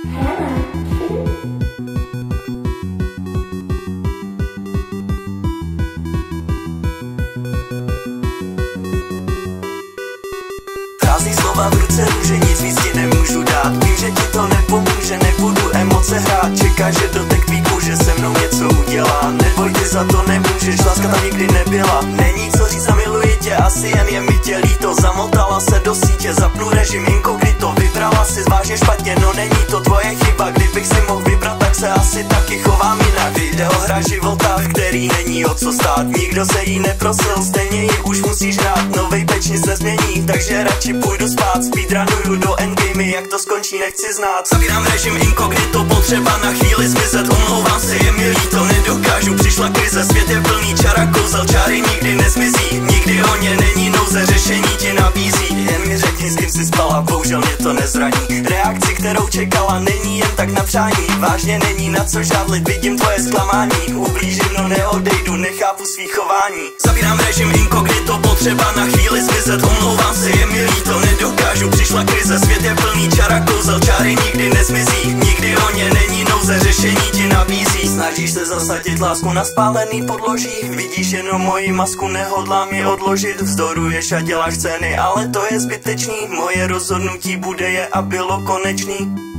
Prázdný slova v ruce růže, nic víc ti nemůžu dát. Vím, že ti to nepomůže, nebudu emoce hrát. Čekáš, že dotek tvý kůže se mnou něco udělá. Neboj, ty za to nemůžeš, láska tam nikdy nebyla. Není co říct, zamiluji tě, asi jen je mi tě líto. Zamotala se do sítě, zapnu režim inkognito. Vybrala si vážně špatně, no není to tvoje chyba. Kdybych si mohl vybrat, tak se asi taky chovám jinak. Videohra života, v který není o co stát. Nikdo se jí neprosil, stejně ji už musíš hrát. Novej peč nic nezmění, takže radši půjdu spát. Speedrunuju do endgame, jak to skončí nechci znát. Zavírám režim inkognito, potřeba na chvíli zmizet. Omlouvám se, je mi líto, nedokážu, přišla krize. Svět je plný čara, kouzel, čáry nikdy nezmizí. Nikdy o ně není nouze, řešení ti nabízí. Jen mi řekni, s kým jsi spala, bohužel mě to nezraní. Reakci, kterou čekala, není jen tak na přání. Vážně není na co žádlit, vidím tvoje zklamání. Ublížím, no neodejdu, nechápu svý chování. Zavírám režim inkognito, potřeba na chvíli zmizet. Omlouvám se, je mi líto, nedokážu, přišla krize. Svět je plný čara, kouzel, čáry nikdy nezmizí. Nikdy o ně není nouze, řešení ti nabízí. Snažíš se zasadit lásku na spálený podloží. Vidíš jenom moji masku, nehodlám ji odložit. Vzdoruješ a děláš scény, ale to je zbytečný. Moje rozhodnutí bude je a bylo konečný.